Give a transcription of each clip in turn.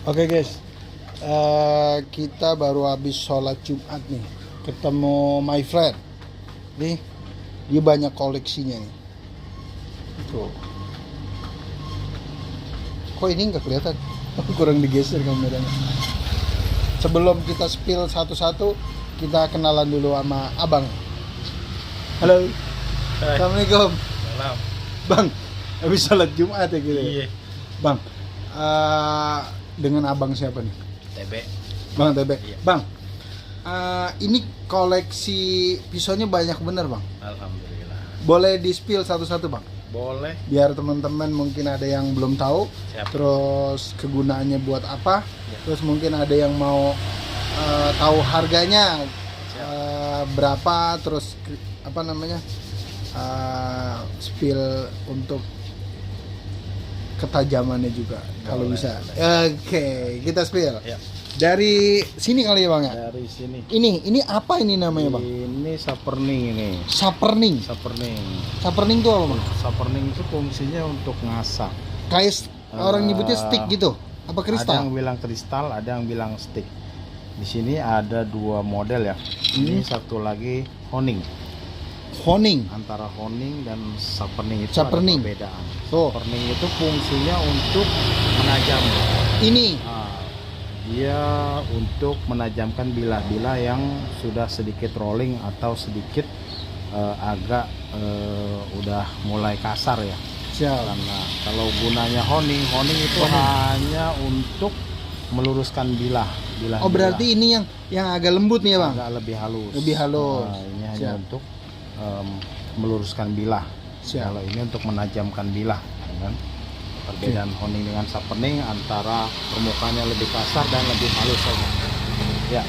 Oke guys, kita baru habis sholat Jumat nih, ketemu my friend. Nih, dia banyak koleksinya nih. Tuh. Kok ini nggak kelihatan? Kurang digeser kameranya. Sebelum kita spill satu-satu, kita kenalan dulu sama abang. Halo. Hai. Assalamualaikum. Salam. Bang, habis sholat Jumat ya gitu ya? Iya. Bang, dengan abang siapa nih? TB. Bang TB. Iya. Bang, ini koleksi pisaunya banyak bener bang. Alhamdulillah. Boleh di spill satu-satu bang? Boleh. Biar teman-teman mungkin ada yang belum tahu. Siap. Terus kegunaannya buat apa? Ya. Terus mungkin ada yang mau tahu harganya berapa? Terus apa namanya? Spill untuk ketajamannya juga kalau Boleh, bisa. boleh. Oke, kita spill. Ya. Dari sini kali ya bang ya. Dari sini. Ini apa ini namanya bang? Ini saperning ini. Saperning. Saperning. Saperning itu apa bang? Saperning itu fungsinya untuk ngasah. Kayak orang nyebutnya stick gitu. Apa Ada kristal? yang bilang kristal, ada yang bilang stick. Di sini ada dua model ya. Ini satu lagi honing. Honing. Antara honing dan saperning itu Saperning. ada perbedaan. Oh, Saperning itu fungsinya untuk menajam. ini. Nah, dia untuk menajamkan bilah-bilah yang sudah sedikit rolling atau sedikit agak udah mulai kasar ya. Siap. Karena kalau gunanya honing itu hanya untuk meluruskan bilah. Oh, berarti ini yang agak lembut nih ya bang? agak lebih halus. Lebih halus. Nah, ini hanya Siap. untuk meluruskan bilah. Siap. Kalau ini untuk menajamkan bilah, kan? Perbedaan honing dengan saperning antara permukaannya lebih kasar dan lebih halus saja. Ya,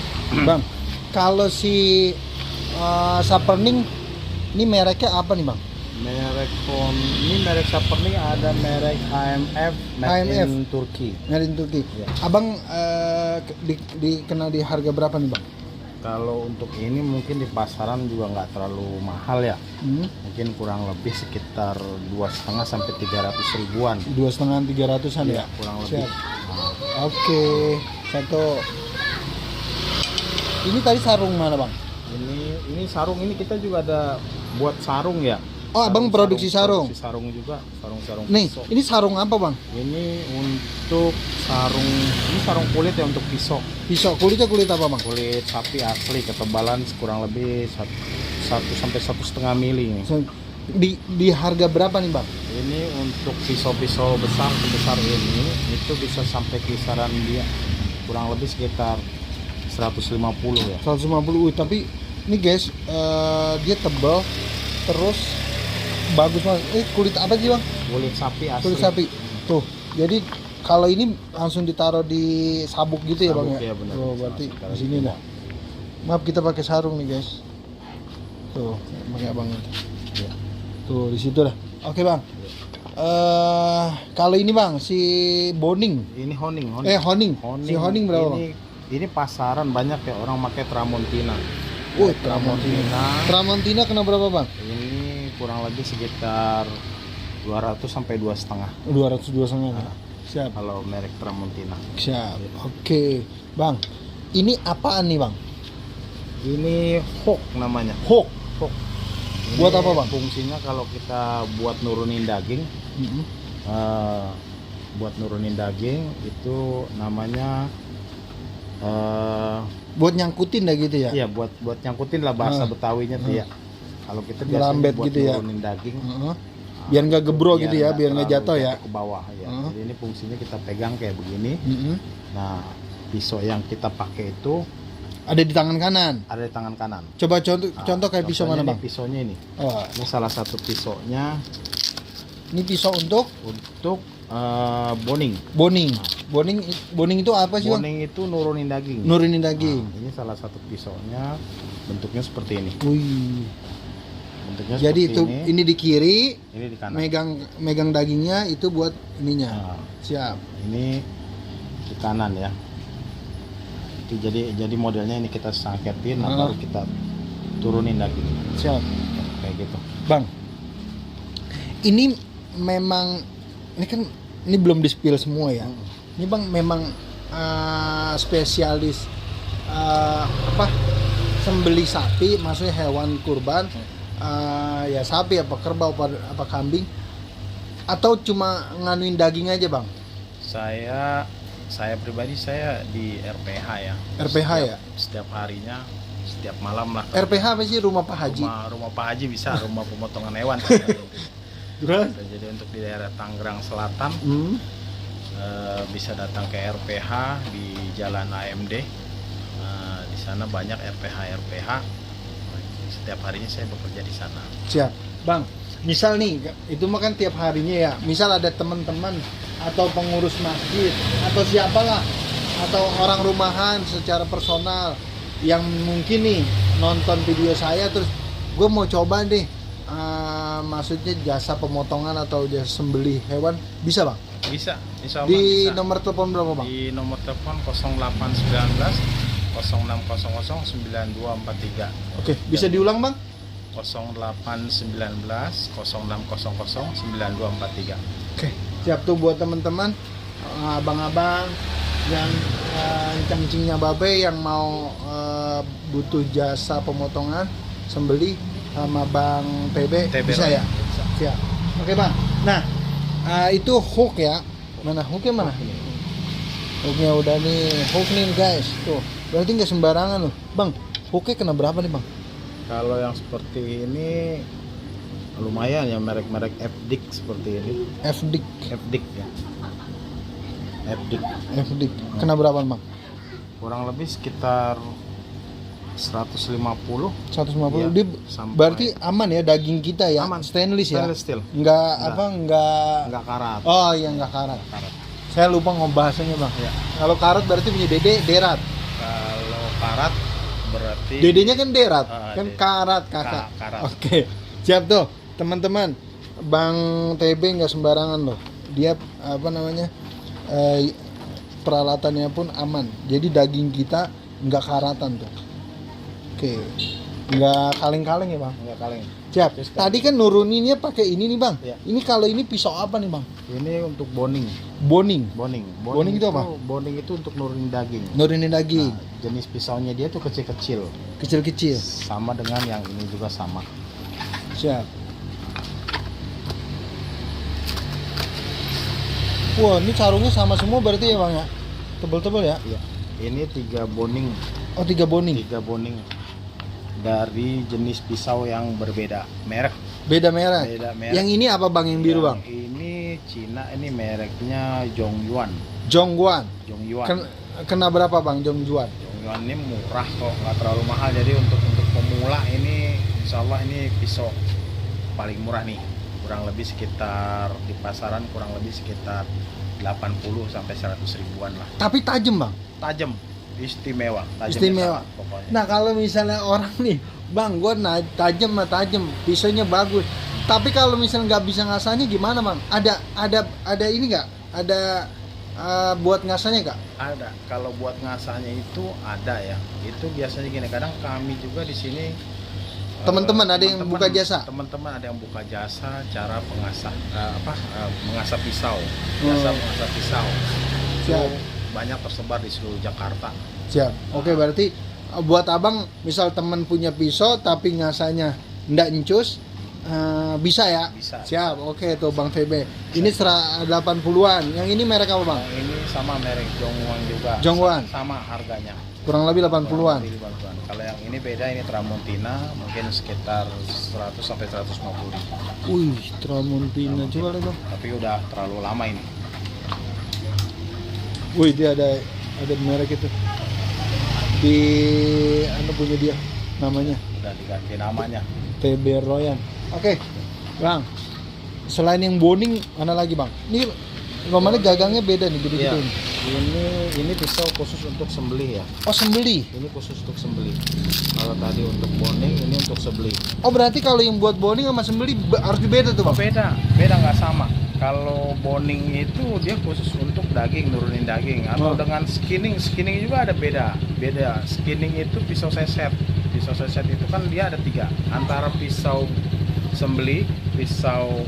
Bang, kalau si saperning ini mereknya apa nih bang? ini merek saperning ada merek HMF made HMF. in Turki. Dari Turki. Ya. Abang dikenal di harga berapa nih bang? Kalau untuk ini mungkin di pasaran juga nggak terlalu mahal ya. Hmm? Mungkin kurang lebih sekitar 2,5 sampai 300 ribuan. 2,5-300an ya? Kurang lebih. Siap. Nah, Oke, satu. Ini tadi sarung mana bang? ini sarung ini kita juga ada buat sarung ya. Oh, abang produksi sarung. Produksi sarung juga, sarung Nih, pisau. ini sarung apa bang? Ini untuk ini sarung kulit ya untuk pisau. Pisau kulitnya kulit apa bang? Kulit sapi asli, ketebalan kurang lebih 1 sampai 1,5 mili nih. Di harga berapa nih bang? Ini untuk pisau-pisau besar sebesar ini itu bisa sampai kisaran dia kurang lebih sekitar 150 ya. 150. Tapi ini guys, dia tebal terus bagus banget. Kulit apa sih bang? Kulit sapi asli. Kulit sapi. Tuh. Jadi kalau ini langsung ditaruh di sabuk gitu ya bang Sabuk, ya? ya, benar. Oh, berarti Langsung di sini taruh lah. Maaf kita pakai sarung nih guys. Tuh, pakai abang itu. Ya. Tuh di situ lah. Oke bang. Kalau ini bang si boning. Ini honing. Honing. Si honing berapa bang? Ini pasaran banyak ya orang pakai Tramontina. Tramontina. Tramontina kena berapa bang? Ini kurang lebih sekitar 200 sampai 2,5 202 Siap. kalau merek Tramontina. Siap. Oke bang. Ini apaan nih bang? Ini hook namanya. Hook. Hook. Buat apa, Bang? Fungsinya kalau kita buat nurunin daging, buat nurunin daging itu namanya Buat nyangkutin dah gitu ya? iya buat nyangkutin lah bahasa Betawinya tuh ya. Kalau kita Ngerambet biasanya buat gitu ya? nurunin daging, Biar nggak gebro gitu ya, biar nggak terlalu jatuh ya. ke bawah ya. Jadi ini fungsinya kita pegang kayak begini. Mm-mm. Nah, pisau yang kita pakai itu Ada di tangan kanan. ada di tangan kanan. Coba contoh kayak pisau mana Contohnya bang? nih, pisaunya ini. Oh, Ini salah satu pisaunya ini pisau untuk untuk boning. boning. Boning itu apa sih bang? Boning itu nurunin daging. Nurunin daging. Nah, ini salah satu pisaunya bentuknya seperti ini. Wih. Bentuknya Jadi seperti itu ini. ini di kiri, Ini di kanan. megang dagingnya itu buat ininya. Nah, Siap. ini di kanan ya. Itu jadi modelnya ini kita sangketin, baru kita turunin daging. Siap. Kayak gitu. Bang, ini memang ini kan ini belum di-spill semua ya. Ini bang memang spesialis apa sembelih sapi, maksudnya hewan kurban, ya sapi apa kerbau apa kambing, atau cuma nganuin daging aja bang? Saya pribadi saya di RPH ya. RPH ya? Setiap harinya, setiap malam lah. RPH apa sih, rumah Pak Haji? Rumah Pak Haji bisa, rumah pemotongan hewan. Terus? Jadi untuk di daerah Tangerang Selatan bisa datang ke RPH di Jalan AMD. Di sana banyak RPH. Setiap harinya saya bekerja di sana. Siap, bang. Misal nih, itu mah kan tiap harinya ya. Misal ada teman-teman atau pengurus masjid atau siapalah, atau orang rumahan secara personal yang mungkin nih nonton video saya terus gue mau coba deh, maksudnya jasa pemotongan atau jasa sembelih hewan, bisa bang? Bisa, insya Allah di bisa. Nomor telepon berapa bang? Di nomor telepon 0819 0600 9243. Oke, bisa diulang bang? 0819 0600 9243. Oke, siap tuh buat teman-teman, abang-abang yang cangcingnya babe yang mau butuh jasa pemotongan sembelih sama Bang TB bisa ya? Bisa. Siap. Oke bang. Nah, itu hook ya. Mana hooknya mana? Hooknya udah nih, hook nih guys. Tuh, berarti nggak sembarangan loh, bang. Hooknya kena berapa nih bang? Kalau yang seperti ini lumayan ya, merek-merek FDIC seperti ini. FDIC Ya. FDIC. Kena berapa bang? Kurang lebih sekitar 150. 150. Iya, Dia sampai- berarti aman ya, daging kita ya. Aman. Stainless ya. Stainless steel. Enggak Enggak karat. Oh iya, enggak karat. Saya lupa ngobahasanya bang. Ya. Kalau karat berarti punya dede derat. Kalau karat berarti Dedenya kan derat, kan dede. karat kakak. Karat. Oke, siap tuh teman-teman. Bang TB nggak sembarangan loh. Dia apa namanya, peralatannya pun aman. Jadi daging kita nggak karatan tuh. Oke, nggak kaleng-kaleng ya bang. Enggak kaleng. Siap. Terus, Tadi kan nuruninnya pakai ini nih bang. Ya. Ini kalau ini pisau apa nih bang? Ini untuk boning. Boning. Boning itu apa? Boning itu untuk nurunin daging. Nurunin daging. Nah, jenis pisaunya dia tuh kecil-kecil. Kecil-kecil. Sama dengan yang ini juga sama. Siap. Wah, ini sarungnya sama semua berarti ya bang ya? Tebel-tebel ya? Iya. Ini 3 boning. Oh, 3 boning. 3 boning dari jenis pisau yang berbeda, merek. Beda merek. Beda merek. Yang ini apa bang, yang biru bang? Ini Cina, ini mereknya Zhongyuan. Zhongyuan. Zhongyuan. Kena berapa bang Zhongyuan? Zhongyuan ini murah kok, nggak terlalu mahal. Jadi untuk pemula ini, insya Allah ini pisau paling murah nih. Kurang lebih sekitar di pasaran kurang lebih sekitar 80 sampai 100 ribuan lah. Tapi tajam bang. Tajam, istimewa. Tajamnya Istimewa. sangat pokoknya. Nah kalau misalnya orang nih, bang, gue tajam mah tajam, pisaunya bagus. Tapi kalau misalnya nggak bisa ngasahnya gimana bang? Ada ini nggak? Ada buat ngasahnya nggak? Ada. Kalau buat ngasahnya itu ada ya. Itu biasanya gini. Kadang kami juga di sini Teman-teman ada yang teman-teman- buka jasa? Teman-teman ada yang buka jasa cara pengasah mengasah pisau. Jasa mengasah pisau. Itu Siap. banyak tersebar di seluruh Jakarta. Siap. Oke, berarti buat abang misal temen punya pisau tapi ngasahnya ndak encus, bisa ya? Bisa. Siap. Oke tuh Bang TB. Ini 80-an. Yang ini merek apa bang? Yang ini sama merek Zhongyuan juga. Zhongyuan. Sama harganya. Kurang lebih Kurang 80-an. lebih 80-an. Kalau yang ini beda, ini Tramontina mungkin sekitar 100 sampai 150 ribu. Wih, Tramontina coba lihat bang. Tapi udah terlalu lama ini. Wih, dia ada merek itu. Di punya dia namanya Udah diganti namanya. TB Royan. Oke, bang. Selain yang boning, mana lagi bang? Ini normalnya gagangnya beda nih, gitu Iya. gitu. Ini pisau khusus untuk sembelih ya. Oh, sembelih. Ini khusus untuk sembelih. Kalau tadi untuk boning, ini untuk sembelih. Oh, berarti kalau yang buat boning sama sembelih harus beda tuh Oh, bang? beda nggak sama. Kalau boning itu dia khusus untuk daging, nurunin daging. Atau Oh. dengan skinning juga ada beda. Skinning itu pisau seset. Pisau seset itu kan dia ada 3. Antara pisau sembelih, pisau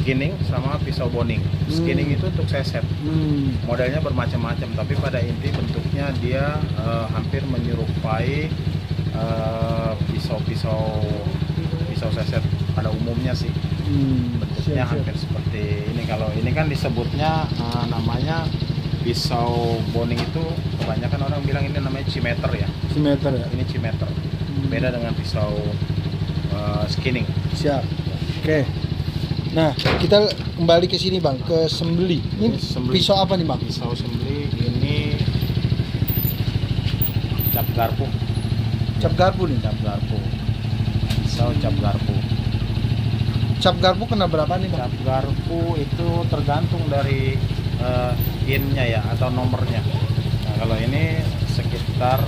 skinning sama pisau boning. Skinning itu untuk seset. Modelnya bermacam-macam, tapi pada inti bentuknya dia hampir menyerupai pisau seset pada umumnya sih. Bentuknya hampir seperti ini. Kalau ini kan disebutnya namanya pisau boning, itu kebanyakan orang bilang ini namanya cimeter ya. Cimeter ya. Ini cimeter. Beda dengan pisau skinning. Siap. Oke. Nah, kita kembali ke sini Bang, ke sembeli. Ini Sembeli. pisau apa nih Bang? Pisau sembeli ini cap garpu. Cap garpu nih. Cap garpu. Pisau cap garpu. Cap garpu kena berapa nih Bang? Cap garpu itu tergantung dari innya ya, atau nomornya. Nah, kalau ini sekitar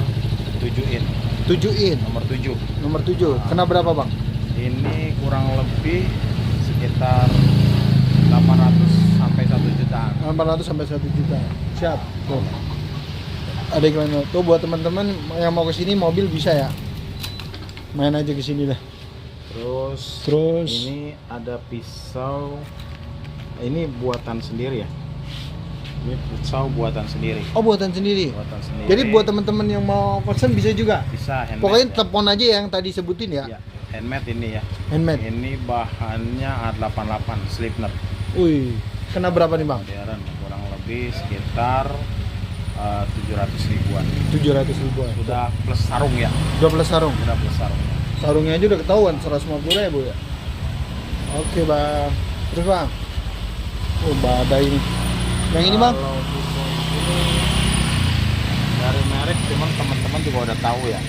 7 in. 7 in. Nomor 7. Nomor 7. Kena berapa Bang? Ini kurang lebih sekitar 800 sampai 1 jutaan. 800 sampai 1 juta. Siap. Tuh. Ada iklannya. Tuh buat teman-teman yang mau ke sini mobil bisa ya. Main aja ke sini dah. Terus ini ada pisau, ini buatan sendiri ya. Ini pisau buatan sendiri. Oh, buatan sendiri. Buatan sendiri. Jadi buat teman-teman yang mau pesen bisa juga. bisa handmade. Pokoknya ya. telepon aja yang tadi sebutin ya. Ya, handmade ini ya. Handmade. Ini bahannya A88 Slipknot. Wih, kena berapa nih Bang? Modern, kurang lebih sekitar 700 ribuan. 700 ribuan. Sudah plus sarung ya. 12 sarung. Sudah plus sarung. Sarungnya aja udah ketahuan 150.000 ya. Oke Bang. Terus Bang. Oh, badai ini. Yang ini Bang? Kalau pisau ini dari merek, cuman teman-teman juga udah tahu ya.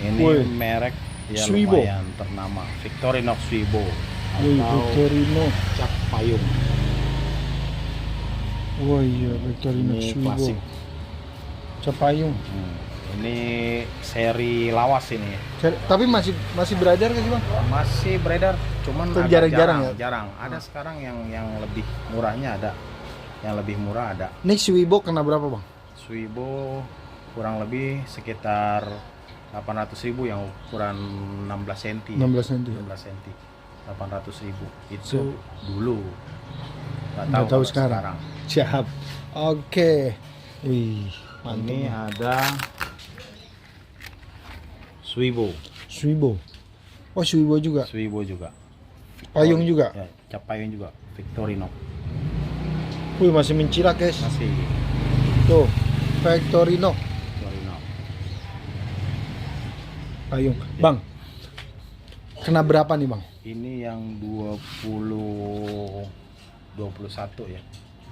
Ini Woi. merek ya Swibo. lumayan ternama, Victorinox Swibo Wih, atau Victorino. cap payung. Oh iya, Victorino Ini Swibo. klasik. Capayung. Ini seri lawas ini. Tapi masih beredar nggak sih Bang? Masih beredar, cuman Itu agak jarang-jarang ya? jarang. Ada sekarang yang lebih murahnya ada. Yang lebih murah ada. Ini Swibo kena berapa Bang? Swibo kurang lebih sekitar 800.000 yang ukuran 16 cm. 16 cm. 16 cm. 800.000 itu dulu. Nggak Nggak tahu kalau sekarang. Siap. Oke. Wih, mantap. Ini ada Swibo. Swibo. Oh, Swibo juga. Swibo juga. Payung juga. Ya, cap payung juga. Victorinox. Wih, masih mencilak guys. Masih Tuh, Victorino Victorinox. payung. Bang, kena berapa nih Bang? Ini yang 21 ya.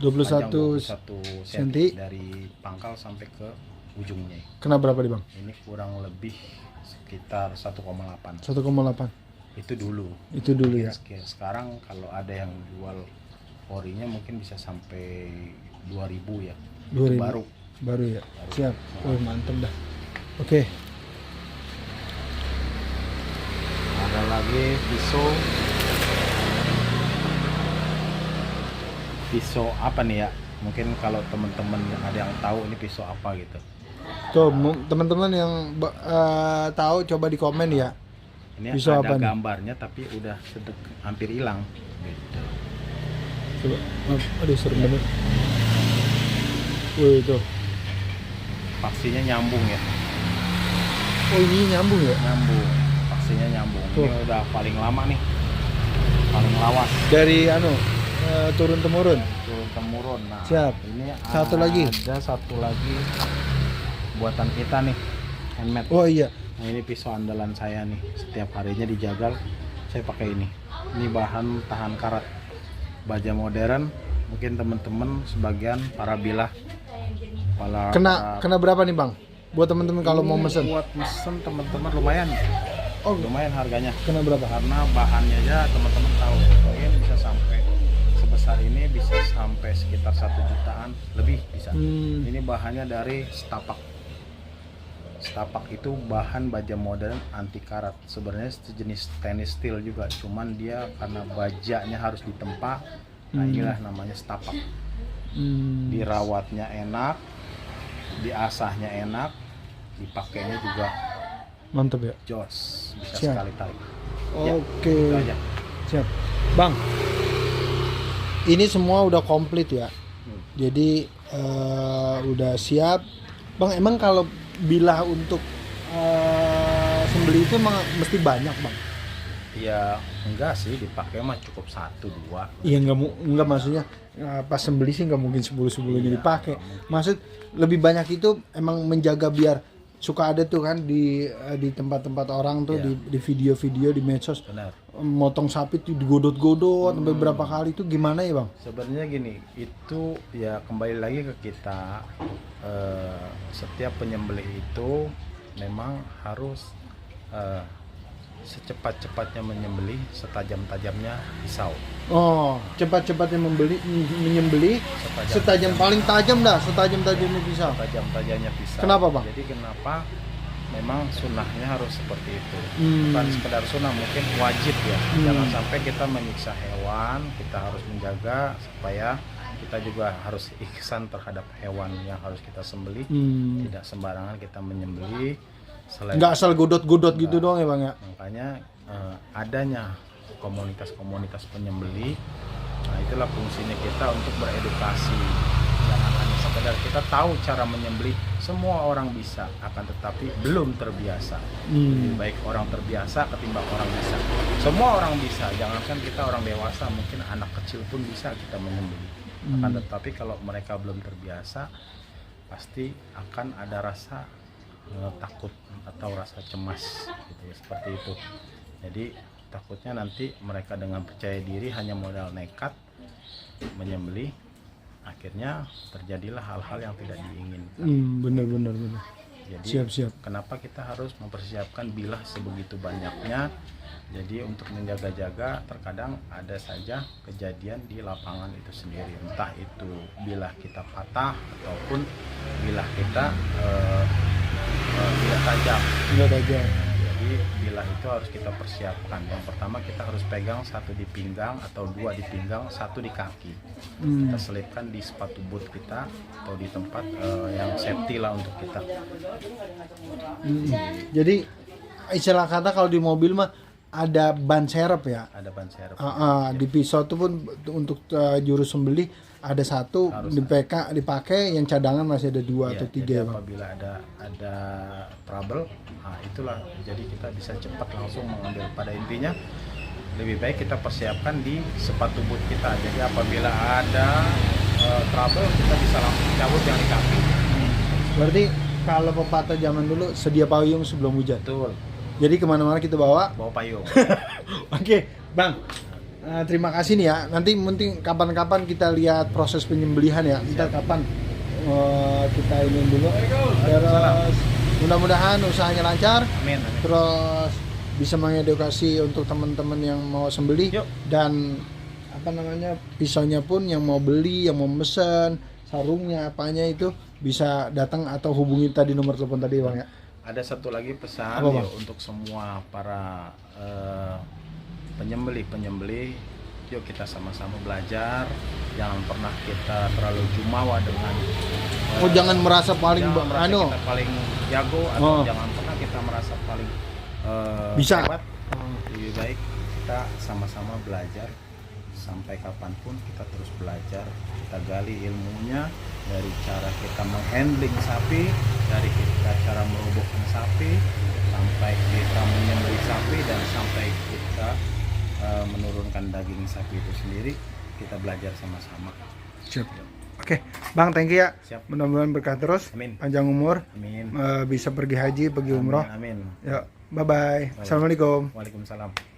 21 cm senti. dari pangkal sampai ke ujungnya. Kena berapa nih Bang? Ini kurang lebih sekitar 1,8. 1,8. Itu dulu. Itu dulu ya. Sekarang kalau ada yang jual orinya mungkin bisa sampai 2.000 ya. 2.000. Itu baru. Baru ya. Siap. Oh, mantep dah. Oke. Ada lagi pisau apa nih ya? Mungkin kalau teman-teman ada yang tahu ini pisau apa gitu. Tuh, teman-teman yang tahu coba di komen ya. Ini Pisau ada apa nih? gambarnya tapi udah hampir hilang gitu. Coba. Aduh, serem banget. Wih, itu. Paksinya nyambung ya. Oh, ini nyambung ya? Nyambung. Paksinya nyambung. Tuh. Ini udah paling lama nih. Paling lawas. Dari turun temurun. Turun temurun. Nah, Siap. ini Satu lagi. Ada satu lagi buatan kita nih, handmade. Oh iya. Nah, ini pisau andalan saya nih. Setiap harinya dijagal saya pakai ini. Ini bahan tahan karat. Baja modern. Mungkin teman-teman sebagian para bilah Kena berapa nih Bang? Buat teman-teman kalau mau mesen. Buat mesen teman-teman lumayan. Oh, Lumayan harganya. kena berapa? Karena bahannya aja teman-teman tahu. Mungkin bisa sampai sebesar ini, bisa sampai sekitar 1 jutaan lebih bisa. Ini bahannya dari setapak. Setapak itu bahan baja modern anti karat. Sebenarnya sejenis stainless steel juga, cuman dia karena bajanya harus ditempa. Nah, inilah namanya setapak. Dirawatnya enak, diasahnya enak, dipakainya juga Mantap ya. jos, bisa Siap. sekali tarik. Oke. Itu aja. Siap. Bang, ini semua udah komplit ya. Jadi udah siap. Bang, emang kalau bilah untuk sembelih itu emang mesti banyak, Bang? Ya enggak sih, dipakai mah cukup 1-2. Iya, enggak maksudnya pas sembelih sih nggak mungkin 10-10-nya Iya, dipakai. Maksud lebih banyak itu emang menjaga biar suka ada tuh kan di tempat-tempat orang tuh, Iya. di video-video di medsos, Benar. motong sapi tuh digodot-godot sampai berapa kali, itu gimana ya, Bang? Sebenarnya gini, itu ya kembali lagi ke kita. Setiap penyembelih itu memang harus secepat-cepatnya menyembelih, setajam-tajamnya pisau. Oh, cepat-cepatnya menyembelih, setajam paling tajam dah, setajam-tajamnya pisau. Setajam-tajamnya pisau. Kenapa, Bang? Jadi kenapa memang sunnahnya harus seperti itu. Hmm. Bukan sekedar sunnah, mungkin wajib ya. Hmm. Jangan sampai kita menyiksa hewan, kita harus menjaga supaya kita juga harus ihsan terhadap hewan yang harus kita sembelih. Tidak sembarangan kita menyembelih. Nggak asal godot-godot gitu doang ya, Bang ya? Makanya adanya komunitas-komunitas penyembelih, nah itulah fungsinya kita untuk beredukasi. Jangan hanya sekedar kita tahu cara menyembelih, semua orang bisa, akan tetapi belum terbiasa. Lebih baik orang terbiasa ketimbang orang bisa. Semua orang bisa, jangankan kita orang dewasa, mungkin anak kecil pun bisa kita menyembelih. Akan tetapi kalau mereka belum terbiasa, pasti akan ada rasa takut atau rasa cemas gitu ya, seperti itu. Jadi takutnya nanti mereka dengan percaya diri hanya modal nekat menyembelih, akhirnya terjadilah hal-hal yang tidak diinginkan. Bener. Jadi Siap. kenapa kita harus mempersiapkan bilah sebegitu banyaknya? Jadi untuk menjaga-jaga, terkadang ada saja kejadian di lapangan itu sendiri, entah itu bilah kita patah ataupun bilah kita tidak tajam. Jadi bilah itu harus kita persiapkan. Yang pertama kita harus pegang satu di pinggang atau dua di pinggang, satu di kaki. Kita selipkan di sepatu boot kita atau di tempat yang safety lah untuk kita. Jadi istilah kata kalau di mobil mah ada ban serep ya. Ada ban serep. Di pisau itu pun untuk juru sembelih ada satu dipakai, yang cadangan masih ada 2 atau 3 ya, Bang. Apabila ada trouble, nah itulah, jadi kita bisa cepat langsung mengambil. Pada intinya lebih baik kita persiapkan di sepatu boot kita. Jadi apabila ada trouble, kita bisa langsung cabut yang di kaki. Berarti kalau pepatah zaman dulu, sedia payung sebelum hujan. Betul. Jadi kemana-mana kita bawa Payung. Oke, Bang. Terima kasih nih ya. Nanti mungkin kapan-kapan kita lihat proses penyembelihan ya. Kita kapan kita ini dulu. Terus mudah-mudahan usahanya lancar. Amin. Terus bisa mengedukasi untuk teman-teman yang mau sembelih. Yuk. Dan pisaunya pun yang mau beli, yang mau mesen, sarungnya, apanya itu bisa datang atau hubungi tadi nomor telepon tadi, Bang ya. Ada satu lagi pesan untuk semua para penyembelih, yuk kita sama-sama belajar. Jangan pernah kita terlalu jumawa dengan jangan merasa paling kita paling jago, atau jangan pernah kita merasa paling bisa hebat. Lebih baik kita sama-sama belajar. Sampai kapanpun kita terus belajar, kita gali ilmunya, dari cara kita menghandling sapi, dari kita cara merobohkan sapi, sampai kita menyembelih sapi, dan sampai kita menurunkan daging sapi itu sendiri. Kita belajar sama-sama. Siap. Oke, Bang, thank you ya. Siap. Mudah-mudahan berkah terus. Amin. Panjang umur. Amin. Bisa pergi haji, pergi umroh. Amin. Ya, bye-bye. Assalamualaikum. Waalaikumsalam.